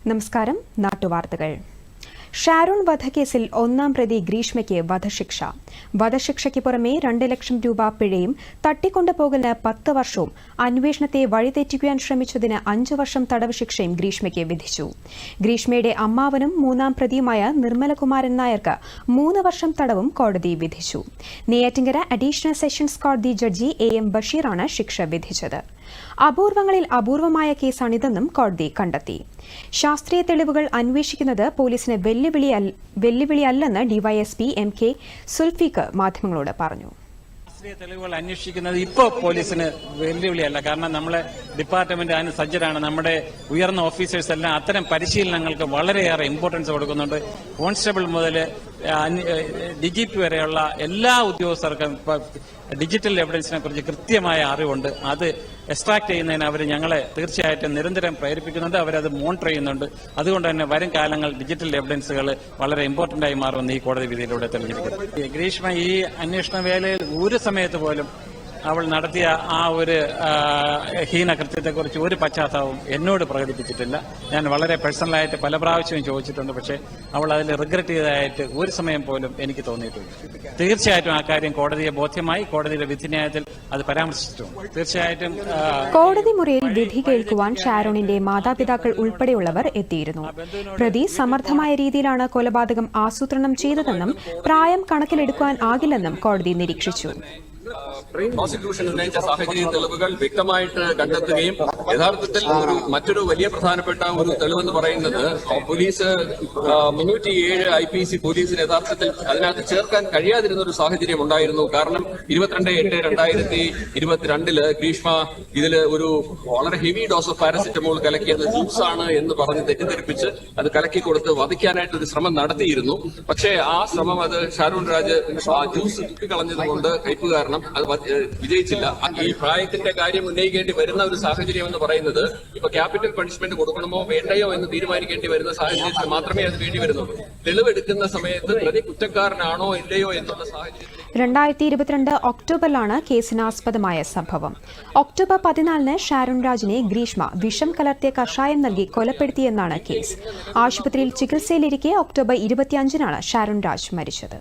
നമസ്കാരം. നാട്ടുവാർത്തകൾ. ഷാരോൺ വധക്കേസിൽ ഒന്നാം പ്രതി ഗ്രീഷ്മയ്ക്ക് വധശിക്ഷ. വധശിക്ഷയ്ക്ക് പുറമെ 2 ലക്ഷം രൂപ പിഴയും തട്ടിക്കൊണ്ടുപോകലിന് 10 വർഷവും അന്വേഷണത്തെ വഴിതെറ്റിക്കുവാൻ ശ്രമിച്ചതിന് 5 വർഷം തടവ് ശിക്ഷയും ഗ്രീഷ്മയ്ക്ക് വിധിച്ചു. ഗ്രീഷ്മയുടെ അമ്മാവനും 3-ാം പ്രതിയുമായ നിർമ്മലകുമാരൻ നായർക്ക് 3 വർഷം തടവും കോടതി വിധിച്ചു. നെയ്യാറ്റിൻകര അഡീഷണൽ സെഷൻസ് കോടതി ജഡ്ജി AM ബഷീറാണ് ശിക്ഷ വിധിച്ചത്. അപൂർവങ്ങളിൽ അപൂർവമായ കേസാണിതെന്നും കോടതി കണ്ടെത്തി. ശാസ്ത്രീയ തെളിവുകൾ അന്വേഷിക്കുന്നത് പോലീസിന് വെല്ലുവിളിയല്ലെന്ന് ഡിവൈഎസ്പി MK സുൽഫീഖർ മാധ്യമങ്ങളോട് പറഞ്ഞു. ശാസ്ത്രീയ തെളിവുകൾ അന്വേഷിക്കുന്നത് ഇപ്പോൾ പോലീസിന് വെല്ലുവിളിയല്ല. കാരണം നമ്മളെ ഡിപ്പാർട്ട്മെന്റ് അതിന് സജ്ജരാണ്. നമ്മുടെ ഉയർന്ന ഓഫീസേഴ്സ് എല്ലാം അത്തരം പരിശീലനങ്ങൾക്ക് വളരെയേറെ ഇമ്പോർട്ടൻസ് കൊടുക്കുന്നുണ്ട്. കോൺസ്റ്റബിൾ മുതൽ DGP വരെയുള്ള എല്ലാ ഉദ്യോഗസ്ഥർക്കും ഡിജിറ്റൽ എവിഡൻസിനെ കുറിച്ച് കൃത്യമായ അറിവുണ്ട്. അത് എക്സ്ട്രാക്ട് ചെയ്യുന്നതിന് അവർ ഞങ്ങളെ തീർച്ചയായിട്ടും നിരന്തരം പ്രേരിപ്പിക്കുന്നുണ്ട്. അവരത് മോണിറ്റർ ചെയ്യുന്നുണ്ട്. അതുകൊണ്ട് തന്നെ വരും കാലങ്ങൾ ഡിജിറ്റൽ എവിഡൻസുകൾ വളരെ ഇമ്പോർട്ടന്റ് ആയി മാറുമെന്ന് ഈ കോടതി വിധിയിലൂടെ തെളിഞ്ഞിരിക്കുന്നു. ഗ്രീഷ്മ ഈ അന്വേഷണ വേളയിൽ ഒരു സമയത്ത് പോലും അവൾ നടത്തിയ ആ ഒരു ഹീനകൃത്യത്തെക്കുറിച്ച് ഒരു പശ്ചാത്താപവും എന്നോട് പ്രകടിപ്പിച്ചിട്ടില്ല. ഞാൻ വളരെ പേഴ്സണലായിട്ട് പല പ്രാവശ്യവും ചോദിച്ചിട്ടുണ്ട്. പക്ഷേ അവൾ അതിൽ റിഗ്രറ്റ് ചെയ്തതായിട്ട് ഒരു സമയം പോലും എനിക്ക് തോന്നിയിട്ടില്ല. തീർച്ചയായിട്ടും ആ കാര്യം കോടതിയെ ബോധ്യമായി. കോടതിയുടെ വിധിന്യായത്തിൽ അത് പരാമർശിച്ചിട്ടുണ്ട്. തീർച്ചയായിട്ടും കോടതി മുറിയിൽ വിധി കേൾക്കുവാൻ ഷാരോണിന്റെ മാതാപിതാക്കൾ ഉൾപ്പെടെയുള്ളവർ എത്തിയിരുന്നു. പ്രതി സമർത്ഥമായ രീതിയിലാണ് കൊലപാതകം ആസൂത്രണം ചെയ്തതെന്നും പ്രായം കണക്കിലെടുക്കാൻ ആകില്ലെന്നും കോടതി നിരീക്ഷിച്ചു. പ്രോസിക്യൂഷൻ ഉന്നയിച്ച സാഹചര്യ തെളിവുകൾ വ്യക്തമായിട്ട് കണ്ടെത്തുകയും യഥാർത്ഥത്തിൽ മറ്റൊരു വലിയ പ്രധാനപ്പെട്ട ഒരു തെളിവെന്ന് പറയുന്നത് പോലീസ് 307 IPC പോലീസിന് യഥാർത്ഥത്തിൽ അതിനകത്ത് ചേർക്കാൻ കഴിയാതിരുന്ന ഒരു സാഹചര്യം ഉണ്ടായിരുന്നു. കാരണം 22/8/2022 ഗ്രീഷ്മ ഇതിൽ ഒരു വളരെ ഹെവി ഡോസ് ഓഫ് പാരസിറ്റമോൾ കലക്കിയത് ജ്യൂസ് ആണ് എന്ന് പറഞ്ഞ് തെറ്റിദ്ധരിപ്പിച്ച് അത് കലക്കി കൊടുത്ത് വധിക്കാനായിട്ട് ഒരു ശ്രമം നടത്തിയിരുന്നു. പക്ഷേ ആ ശ്രമം അത് ഷാരോൺ രാജ് ജ്യൂസ് തുപ്പിക്കളഞ്ഞതുകൊണ്ട് കയ്പ് കാരണം അത് വിജയിച്ചില്ല. ഈ പ്രായത്തിന്റെ കാര്യം ഉന്നയിക്കേണ്ടി വരുന്ന ഒരു സാഹചര്യം എന്ന് പറയുന്നത് ഇപ്പൊ ക്യാപിറ്റൽ പണിഷ്മെന്റ് കൊടുക്കണമോ വേണ്ടയോ എന്ന് തീരുമാനിക്കേണ്ടി വരുന്ന സാഹചര്യത്തിൽ മാത്രമേ അത് വേണ്ടി വരുന്നുള്ളൂ. തെളിവെടുക്കുന്ന സമയത്ത് പ്രതി കുറ്റക്കാരനാണോ ഇല്ലയോ എന്നുള്ള സാഹചര്യം 2022 ഒക്ടോബറിലാണ് കേസിനാസ്പദമായ സംഭവം. ഒക്ടോബർ 14 ഷാരോൺ രാജിനെ ഗ്രീഷ്മ വിഷം കലർത്തിയ കഷായം നൽകി കൊലപ്പെടുത്തിയെന്നാണ് കേസ്. ആശുപത്രിയിൽ ചികിത്സയിലിരിക്കെ ഒക്ടോബർ 25 ഷാരോൺ രാജ് മരിച്ചത്.